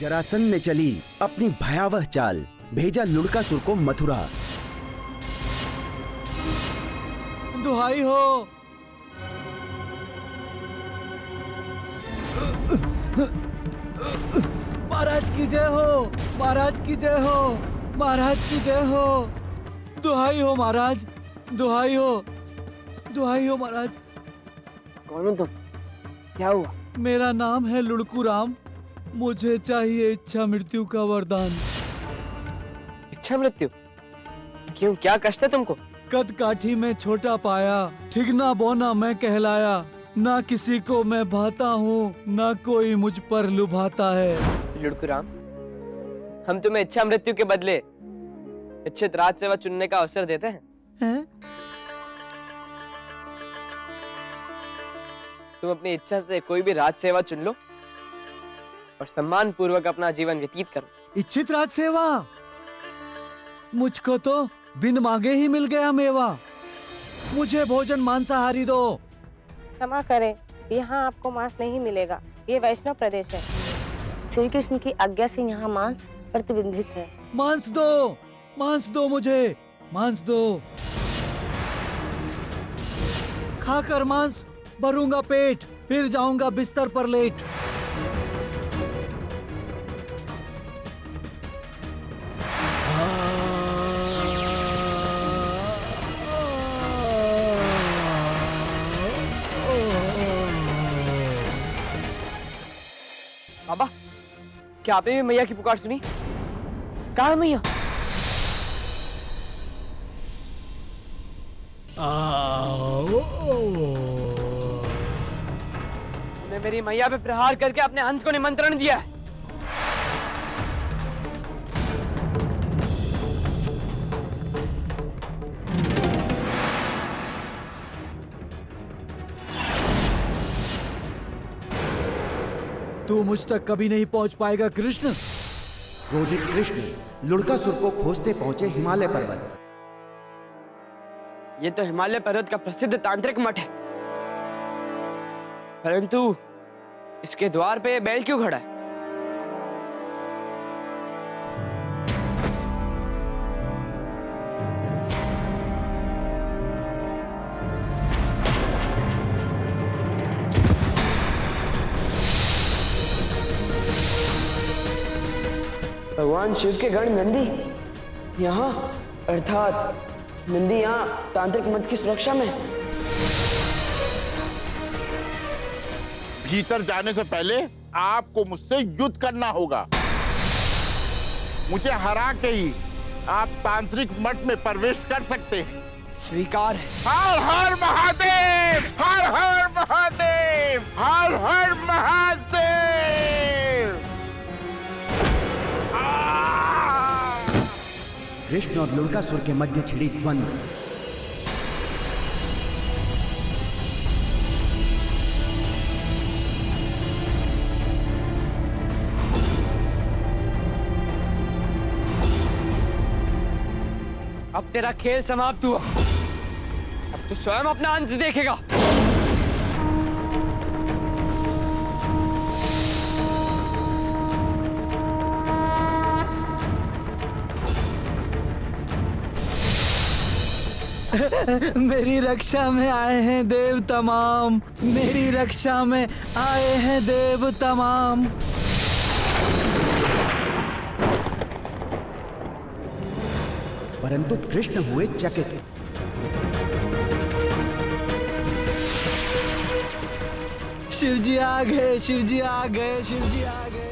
जरासंध ने चली अपनी भयावह चाल, भेजा लुड़कासुर को मथुरा। दुहाई हो, महाराज की जय हो, महाराज की जय हो, महाराज की जय हो। दुहाई हो महाराज, दुहाई हो, दुहाई हो महाराज। कौन हो तुम? क्या हुआ? मेरा नाम है लुड़कू राम। मुझे चाहिए इच्छा मृत्यु का वरदान। इच्छा मृत्यु? क्यों, क्या कष्ट है तुमको? कद काठी में छोटा पाया, ठिगना बोना मैं कहलाया। ना किसी को मैं भाता हूँ, ना कोई मुझ पर लुभाता है। लुड़कू राम, हम तुम्हें इच्छा मृत्यु के बदले इच्छित राज सेवा चुनने का अवसर देते हैं। तुम अपनी इच्छा से कोई भी राज सेवा चुन लो और सम्मान पूर्वक अपना जीवन व्यतीत करो। इच्छित राज सेवा? मुझको तो बिन मांगे ही मिल गया मेवा। मुझे भोजन मांसाहारी दो। क्षमा करें, यहाँ आपको मांस नहीं मिलेगा। ये वैष्णव प्रदेश है। श्री कृष्ण की आज्ञा से यहाँ मांस प्रतिबंधित है। मांस दो, मांस दो, मुझे मांस दो। खाकर मांस भरूंगा पेट, फिर जाऊंगा बिस्तर पर लेट। बाबा, क्या आपने भी मैया की पुकार सुनी? कहाँ है मैया? तुमने मेरी मैया पे प्रहार करके अपने अंत को निमंत्रण दिया है। तू मुझ तक कभी नहीं पहुंच पाएगा कृष्ण। क्रोधित कृष्ण लुड़कासुर को खोजते पहुंचे हिमालय पर्वत। ये तो हिमालय पर्वत का प्रसिद्ध तांत्रिक मठ है, परंतु इसके द्वार पे बैल क्यों खड़ा है? भगवान शिव के गण नंदी यहाँ, अर्थात नंदी यहाँ तांत्रिक मठ की सुरक्षा में। भीतर जाने से पहले आपको मुझसे युद्ध करना होगा। मुझे हरा के ही आप तांत्रिक मठ में प्रवेश कर सकते हैं। स्वीकार है। हर हर महादेव, हर हर महादेव, हर हर महादेव। कृष्ण और लुड़कासुर के मध्य छिड़ी द्वंद्व। अब तेरा खेल समाप्त हुआ। अब तू स्वयं अपना अंत देखेगा। मेरी रक्षा में आए हैं देव तमाम, मेरी रक्षा में आए हैं देव तमाम। परंतु कृष्ण हुए चकित। शिवजी आ गए, शिवजी आ गए, शिवजी आ गए।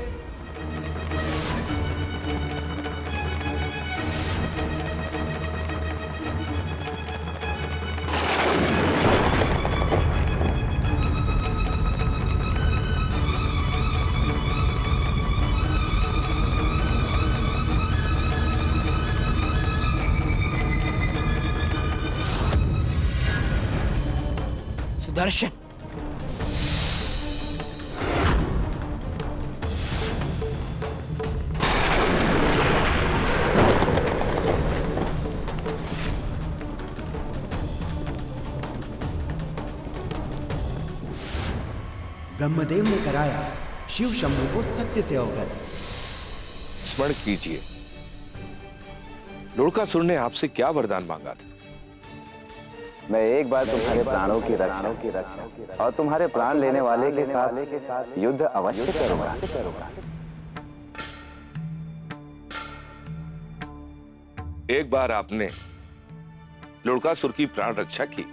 सुदर्शन, ब्रह्मदेव ने कराया शिव शंभु को सत्य से अवगत। स्मरण कीजिए, लुड़कासुर ने आपसे क्या वरदान मांगा था? मैं एक बार तुम्हारे प्राणों की रक्षा और तुम्हारे प्राण लेने वाले के साथ युद्ध अवश्य करूंगा। एक बार आपने लुड़कासुर की प्राण रक्षा की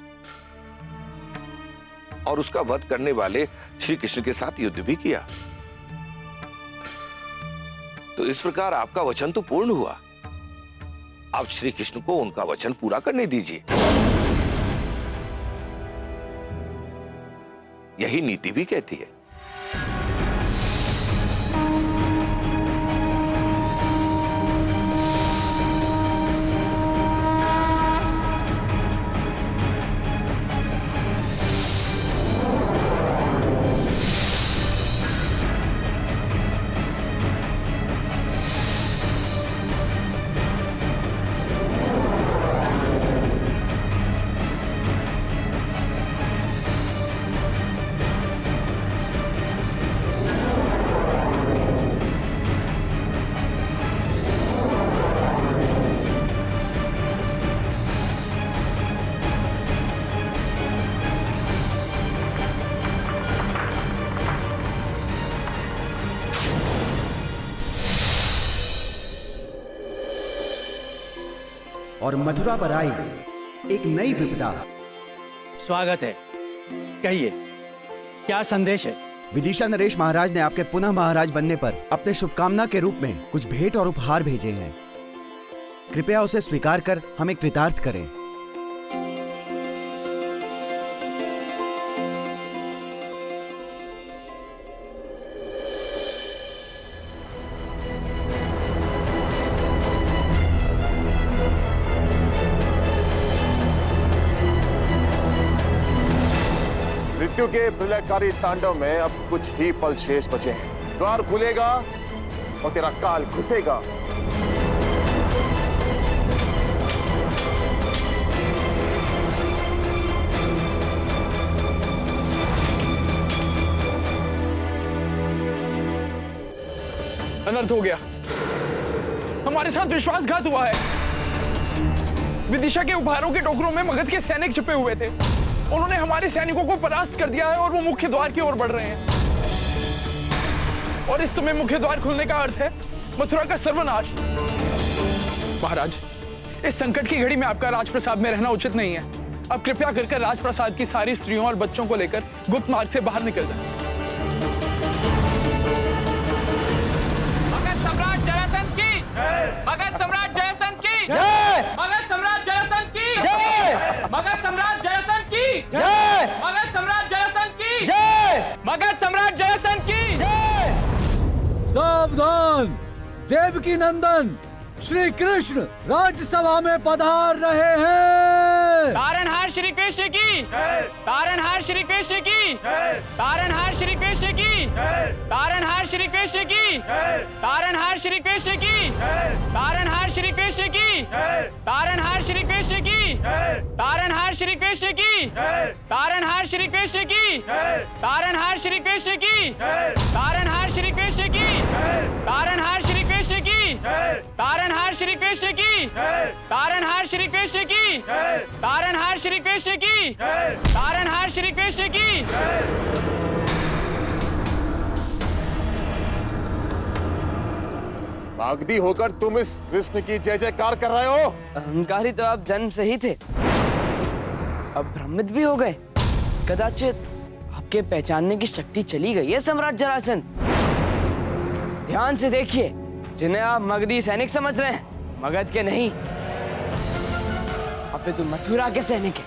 और उसका वध करने वाले श्री कृष्ण के साथ युद्ध भी किया। तो इस प्रकार आपका वचन तो पूर्ण हुआ। आप श्री कृष्ण को उनका वचन पूरा करने दीजिए। यही नीति भी कहती है। और मथुरा पर आई एक नई विपदा। स्वागत है, कहिए क्या संदेश है? विदिशा नरेश महाराज ने आपके पुनः महाराज बनने पर अपने शुभकामना के रूप में कुछ भेंट और उपहार भेजे हैं। कृपया उसे स्वीकार कर हमें कृतार्थ करें। मृत्यु के प्रलयकारी तांडव में अब कुछ ही पल शेष बचे हैं। द्वार खुलेगा और तेरा काल घुसेगा। अनर्थ हो गया, हमारे साथ विश्वासघात हुआ है। विदिशा के उपहारों के टोकरों में मगध के सैनिक छिपे हुए थे। उन्होंने हमारे सैनिकों को परास्त कर दिया है और वो मुख्य द्वार की ओर बढ़ रहे हैं। और इस समय मुख्य द्वार खुलने का अर्थ है मथुरा का सर्वनाश। महाराज, इस संकट की घड़ी में आपका राजप्रसाद में रहना उचित नहीं है। अब कृपया करके राजप्रसाद की सारी स्त्रियों और बच्चों को लेकर गुप्त मार्ग से बाहर निकल जाए। मगध सम्राट जरासंध की मगध सम्राट जरासंध की मगध सम्राट जरासंध की मगध सम्राट जरासंध की मगध सम्राट जरासंध की मगध सम्राट जरासंध की। सावधान, देवकी नंदन श्री कृष्ण राज्यसभा में पधार रहे हैं। तारणहार श्री कृष्ण की तारणहार श्री कृष्ण की तारणहार श्री कृष्ण की तारणहार श्री कृष्ण की तारणहार श्री कृष्ण की तारणहार श्री कृष्ण की तारणहार श्री कृष्ण की तारणहार श्री कृष्ण की तारणहार श्री कृष्ण की तारणहार श्री कृष्ण की तारणहार श्री कृष्ण की तारणहार श्री कृष्ण की तारणहार श्री कृष्ण की तारणहार श्री कृष्ण की तारणहार श्री कृष्ण की तारणहार श्री कृष्ण की। मागधी होकर तुम इस कृष्ण की जय जयकार कर रहे हो। अहंकारी तो आप जन्म से ही थे, अब भ्रमित भी हो गए। कदाचित आपके पहचानने की शक्ति चली गई है सम्राट जरासंध। ध्यान से देखिए, जिन्हें आप मगधी सैनिक समझ रहे हैं, मगध के नहीं, अब तो मथुरा के सैनिक हैं।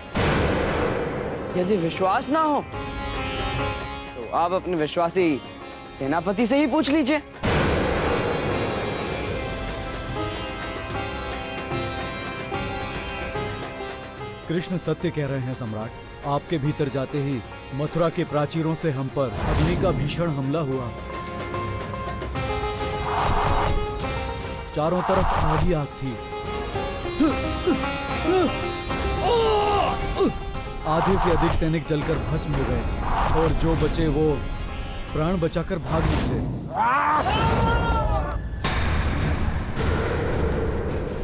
यदि विश्वास ना हो तो आप अपने विश्वासी सेनापति से ही पूछ लीजिए। कृष्ण सत्य कह रहे हैं सम्राट। आपके भीतर जाते ही मथुरा के प्राचीरों से हम पर अग्नि का भीषण हमला हुआ। चारों तरफ आग ही आग थी। आधे से अधिक सैनिक जलकर भस्म हो गए और जो बचे वो प्राण बचाकर भाग निकले।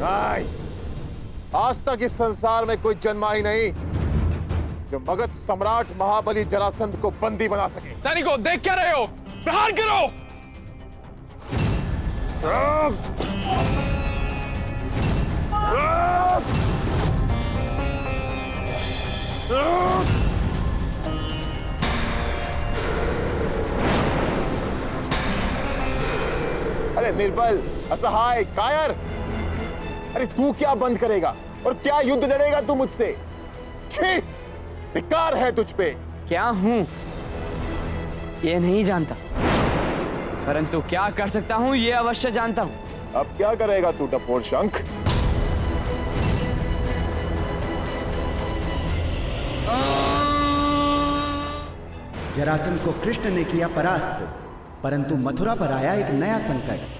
नहीं, आज तक इस संसार में कोई जन्मा ही नहीं जो मगध सम्राट महाबली जरासंध को बंदी बना सके। सैनिकों, देख क्या रहे हो? प्रहार करो। अरे निर्बल, असहाय, कायर, अरे तू क्या बंद करेगा और क्या युद्ध लड़ेगा तू मुझसे? छी, धिक्कार है तुझ पे। क्या हूं ये नहीं जानता, परंतु क्या कर सकता हूं ये अवश्य जानता हूं। अब क्या करेगा तू डपोर शंख? जरासंध को कृष्ण ने किया परास्त, परंतु मथुरा पर आया एक नया संकट।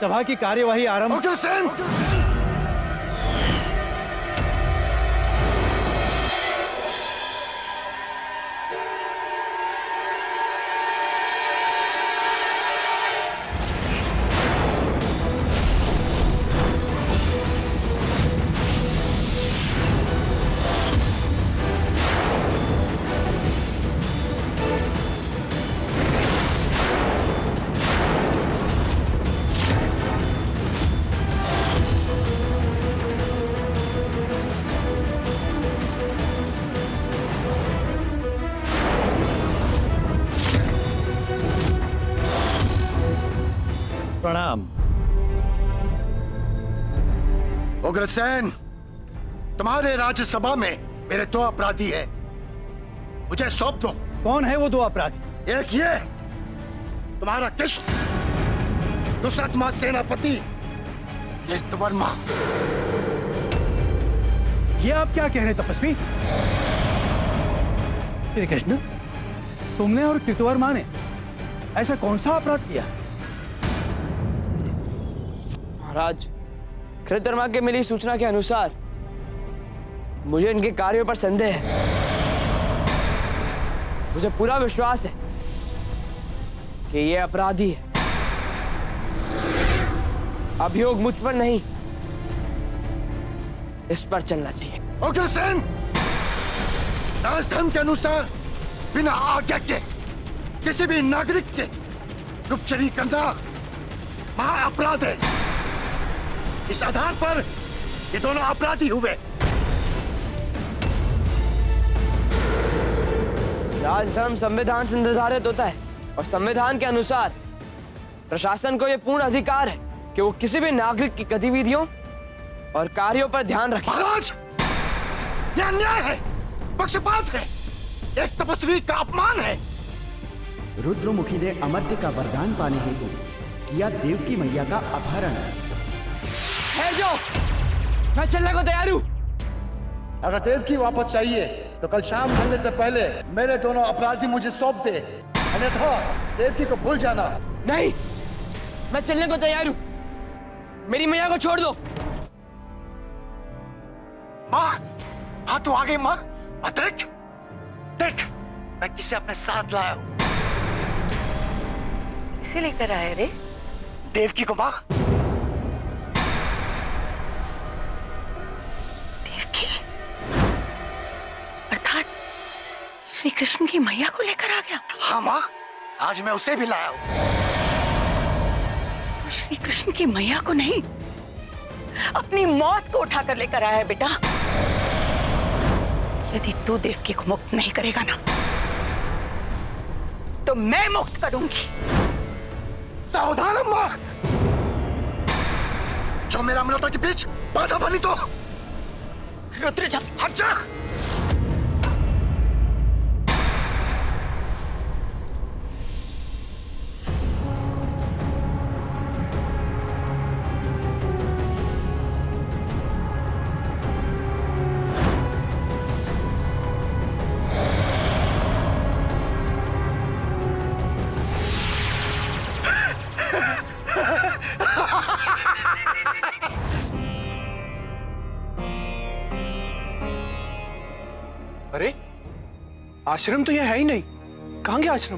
सभा की कार्यवाही आरंभ। उग्रसेन! प्रणाम। उग्रसेन, तुम्हारे राज्यसभा में मेरे 2 अपराधी हैं, मुझे सौंप दो। कौन है वो 2 अपराधी? एक ये तुम्हारा कृष्ण, दूसरा तुम्हारा सेनापति कीर्तिवर्मा। ये आप क्या कह रहे तपस्वी? श्री कृष्ण, तुमने और कीर्तिवर्मा ने ऐसा कौन सा अपराध किया? महाराज, कीर्तिवर्मा के मिली सूचना के अनुसार मुझे इनके कार्यों पर संदेह है। मुझे पूरा विश्वास है कि ये अपराधी है। अभियोग मुझ पर नहीं, इस पर चलना चाहिए। उग्रसेन, राजधर्म के अनुसार बिना आज्ञा के किसी भी नागरिक के गुप्तचरी करना महा अपराध है। इस आधार पर ये दोनों अपराधी हुए। राजधर्म संविधान से निर्धारित होता है और संविधान के अनुसार प्रशासन को यह पूर्ण अधिकार है कि वो किसी भी नागरिक की गतिविधियों और कार्यों पर ध्यान रखे। महाराज, यह अन्याय है, पक्षपात है, एक तपस्वी का अपमान है। रुद्रमुखी ने अमर्त्य का वरदान पाने हेतु किया देवकी मैया का अपहरण। है जो मैं चलने को तैयार हूं। अगर देवकी वापस चाहिए तो कल शाम ढलने से पहले मेरे दोनों अपराधी मुझे सौंप दे, अन्यथा देवकी को भूल जाना। नहीं, मैं चलने को तैयार हूं। मेरी मैया को छोड़ दो। माँ, हाँ तू आ गई माँ। देख देख, मैं किसे अपने साथ लाया हूँ। किसे लेकर आए रे? देवकी को माँ। देवकी? अर्थात श्री कृष्ण की मैया को लेकर आ गया? हाँ माँ, आज मैं उसे भी लाया हूँ। तो श्री कृष्ण की मैया को नहीं, अपनी मौत को उठाकर लेकर आया है बेटा। यदि तू देवकी को मुक्त नहीं करेगा ना, तो मैं मुक्त करूंगी। सावधान अम्मा, जो मेरा अमृता के बीच बाधा बनी तो रुद्र जा। हट जा। अरे, आश्रम तो यह है ही नहीं। कहाँ गया आश्रम?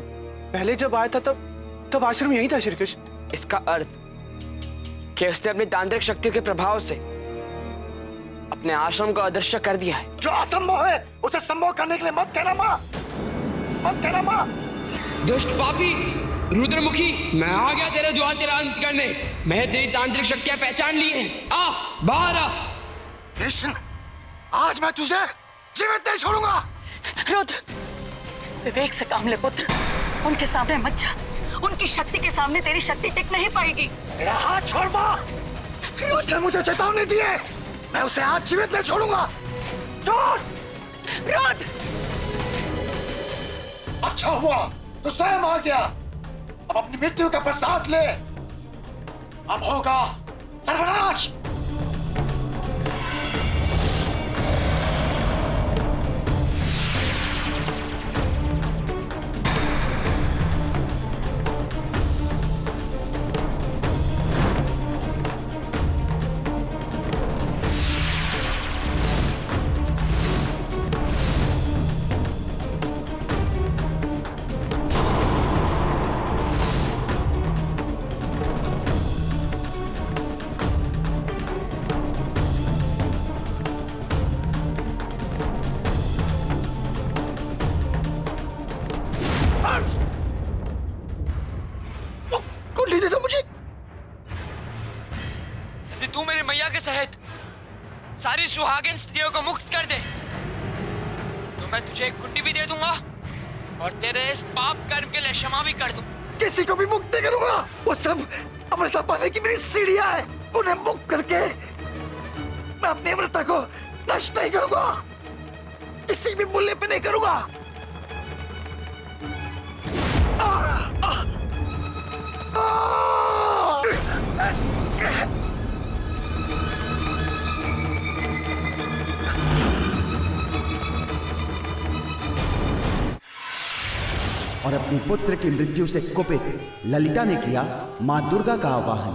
पहले जब आया था तब आश्रम यही था श्री कृष्ण। इसका अर्थ कि उसने अपनी तांत्रिक शक्तियों के प्रभाव से अपने आश्रम को अदृश्य कर दिया है। जो असंभव है उसे संभव करने के लिए मत कहना माँ, मत कहना माँ। दुष्ट पापी रुद्रमुखी, मैं आ गया तेरे द्वार तेरा अंत करने। मैं तेरी तांत्रिक शक्तियां पहचान ली हैं। आ बाहर आ। कृष्ण, आज मैं तुझे जीवित नहीं छोड़ूंगा। रुद्र, विवेक से काम ले पुत्र, उनके सामने मत जा। उनकी शक्ति के सामने तेरी शक्ति टिक नहीं पाएगी। मेरा हाथ छोड़ माँ। रुद्र मुझे चेतावनी दी है, मैं उसे आज जीवित नहीं छोड़ूंगा। छोड़। रुद्र, अच्छा हुआ तू स्वयं आ गया। अब अपनी मृत्यु का प्रसाद ले। अब होगा सर्वनाश। कुंडली दे दो मुझे। यदि तू मेरी मैया के सहित सारी सुहागिन स्त्रियों को मुक्त कर दे तो मैं तुझे एक कुंडी भी दे दूंगा और तेरे इस पाप कर्म के लिए क्षमा भी कर दूं। किसी को भी मुक्त नहीं करूंगा। वो सब अमृता पाने की मेरी सीढ़ियां हैं। उन्हें मुक्त करके मैं अपनी अमृता को नष्ट नहीं करूंगा, किसी भी मूल्य पे नहीं करूंगा। और अपनी पुत्र की मृत्यु से कुपित ललिता ने किया मां दुर्गा का आवाहन।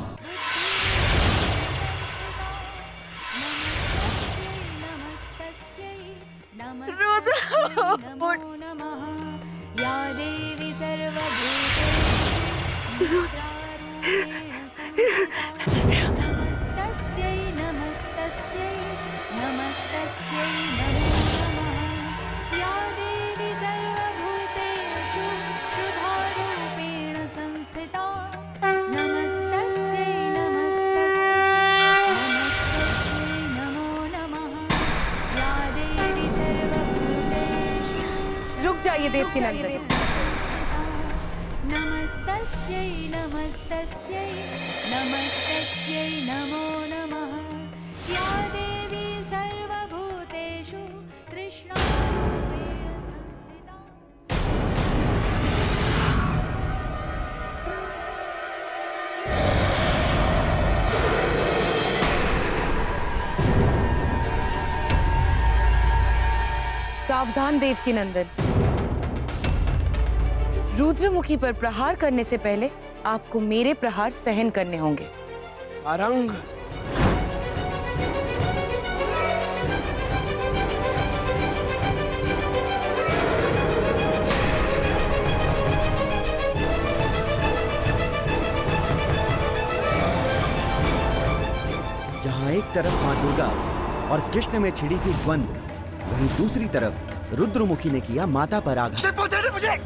या देवी नमस्तस्यै नमस्तस्यै नमस्तस्यै नमो नमः। या देवी सर्वभूतेषु क्षुधारूपेण संस्थिता नमस्तस्यै नमस्तस्यै नमस्तस्यै नमो नमः। या देवी सर्वभूतेषु। रुक जाइए देवकी नंदन। नमस्तस्यै नमस्तस्यै नमस्तस्यै नमो नमः। या देवी सर्वभूतेषु कृष्णारूपेण संस्थिता। सावधान देवकी नंदन, रुद्रमुखी पर प्रहार करने से पहले आपको मेरे प्रहार सहन करने होंगे। सारंग, जहां एक तरफ मां दुर्गा और कृष्ण में छिड़ी थी द्वंद, वहीं दूसरी तरफ रुद्रमुखी ने किया माता पर आघात। सिर पर दे दे मुझे।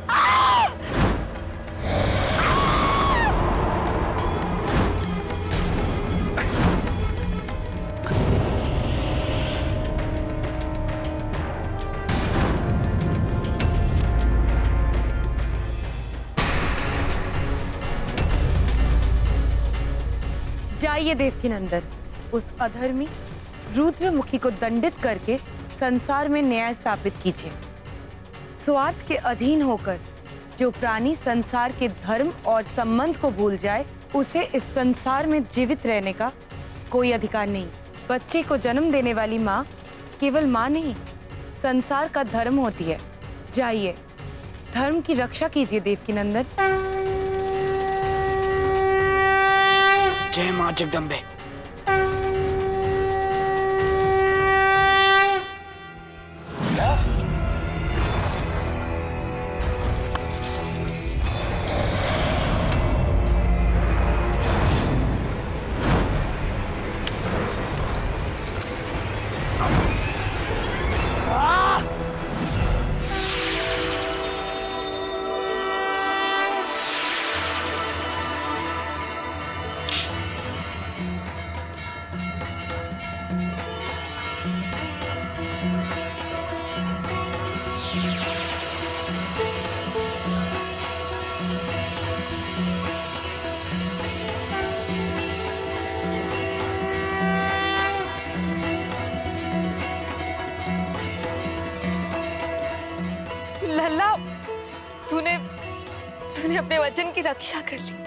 जाइए देवकी नंदन, उस अधर्मी रुद्रमुखी को दंडित करके संसार में न्याय स्थापित कीजिए। स्वार्थ के अधीन होकर जो प्राणी संसार के धर्म और संबंध को भूल जाए, उसे इस संसार में जीवित रहने का कोई अधिकार नहीं। बच्चे को जन्म देने वाली माँ केवल माँ नहीं, संसार का धर्म होती है। जाइए, धर्म की रक्षा कीजिए देवकी नंदन। जय मां जगदम्बे। लल्ला, तूने अपने वचन की रक्षा कर ली।